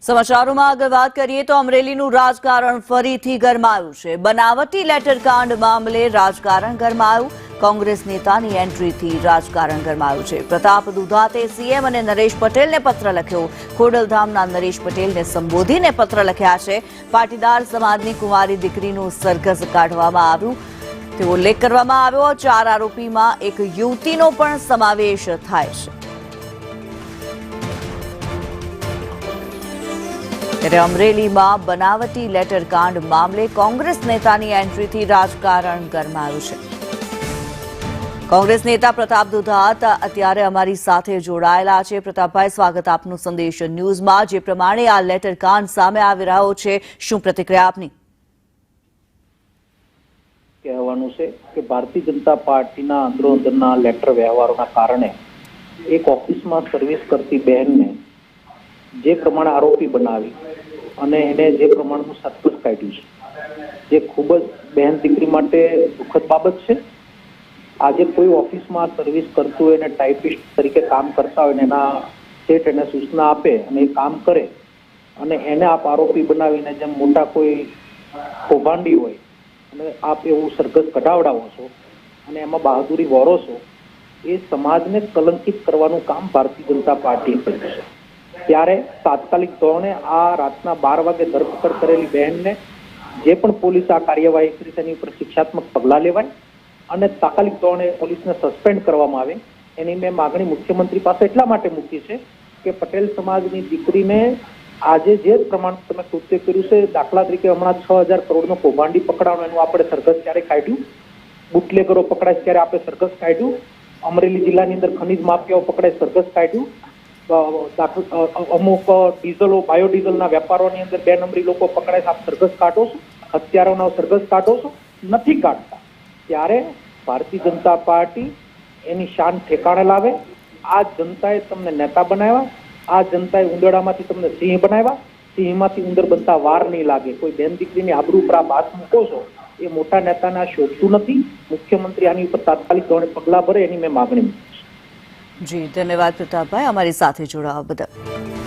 સમાચારોમાં આગળ વાત કરીએ તો અમરેલીનું રાજકારણ ફરીથી ગરમાયું છે। બનાવટી લેટરકાંડ મામલે રાજકારણ ગરમાયું। કોંગ્રેસ નેતાની એન્ટ્રીથી રાજકારણ ગરમાયું છે। પ્રતાપ દુધાતે સીએમ અને નરેશ પટેલને પત્ર લખ્યો। ખોડલધામના નરેશ પટેલને સંબોધીને પત્ર લખ્યા છે। પાટીદાર સમાજની કુંવારી દીકરીનું સરઘસ કાઢવામાં આવ્યું તેવો ઉલ્લેખ કરવામાં આવ્યો। 4 આરોપીમાં એક યુવતીનો પણ સમાવેશ થાય છે। ત્યારે અમરેલીમાં બનાવટી લેટરકાંડ મામલે કોંગ્રેસ નેતાની એન્ટ્રીથી રાજકારણ ગરમાયું છે। કોંગ્રેસ નેતા પ્રતાપ દુધાત અત્યારે અમારી સાથે જોડાયેલા છે। પ્રતાપભાઈ, સ્વાગત આપનું સંદેશ ન્યૂઝમાં। જે પ્રમાણે આ લેટરકાંડ સામે આવી રહ્યો છે, શું પ્રતિક્રિયા આપની? કહેવાનું છે કે ભારતીય જનતા પાર્ટીના અંદરોઅંદરના લેટર વ્યવહારોના કારણે એક ઓફિસમાં સર્વિસ કરતી બહેનને જે પ્રમાણે આરોપી બનાવી અને એને જે પ્રમાણનું સરઘસ કાઢ્યું છે, જે ખૂબ જ બહેન દીકરી માટે દુઃખદ બાબત છે। આજે કોઈ ઓફિસમાં સર્વિસ કરતું હોય અને ટાઈપિસ્ટ તરીકે કામ કરતા હોય ને એના સેટ એને સૂચના આપે અને એ કામ કરે અને એને આપ આરોપી બનાવીને જેમ મોટા કોઈ કૌભાંડી હોય અને આપ એવું સરઘસ કઢાવડાવો છો અને એમાં બહાદુરી વોરો છો, એ સમાજને કલંકિત કરવાનું કામ ભારતીય જનતા પાર્ટીએ કર્યું છે। ત્યારે તાત્કાલિક ધોરણે આ રાતના 12 વાગે ધરપકડ કરેલી બહેનને જે પણ પોલીસ આ કાર્યવાહી કરી તેની ઉપર શિક્ષાત્મક પગલાં લેવાય અને તાત્કાલિક ધોરણે પોલીસને સસ્પેન્ડ કરવામાં આવે, એની મેં માગણી મુખ્યમંત્રી પાસે એટલા માટે મૂકી છે કે પટેલ સમાજની દીકરીને આજે જે પ્રમાણે તમે કૃત્ય કર્યું છે, દાખલા તરીકે હમણાં 6000 કરોડનો કૌભાંડી પકડાવાનો એનું આપણે સરઘસ ક્યારે કાઢ્યું, બુટલેગરો પકડાય ત્યારે આપણે સરઘસ કાઢ્યું, અમરેલી જિલ્લાની અંદર ખનીજ માફિયાઓ પકડાય સરઘસ કાઢ્યું, અમુક ડીઝલો બાયોડીઝલના વેપારોની અંદર 2 નંબરી લોકો પકડાય આપ સરઘસ કાઢો છો, હત્યારાનો સરઘસ કાઢો છો, નથી કાઢતા। ત્યારે ભારતીય જનતા પાર્ટી એની શાન ઠેકાણે લાવે। આ જનતાએ તમને નેતા બનાવ્યા, આ જનતાએ ઉંદરડામાંથી તમને સિંહ બનાવ્યા, સિંહમાંથી ઉંદર બનતા વાર નહીં લાગે। કોઈ બેન દીકરીની આબરૂ પર આ બાત મૂકો છો, એ મોટા નેતાને આ શોભતું નથી। મુખ્યમંત્રી આની ઉપર તાત્કાલિક ધોરણે પગલાં ભરે એની મેં માગણી મૂકી છે। જી, ધન્યવાદ પ્રતાપભાઈ, અમારી સાથે જોડાવા બદલ।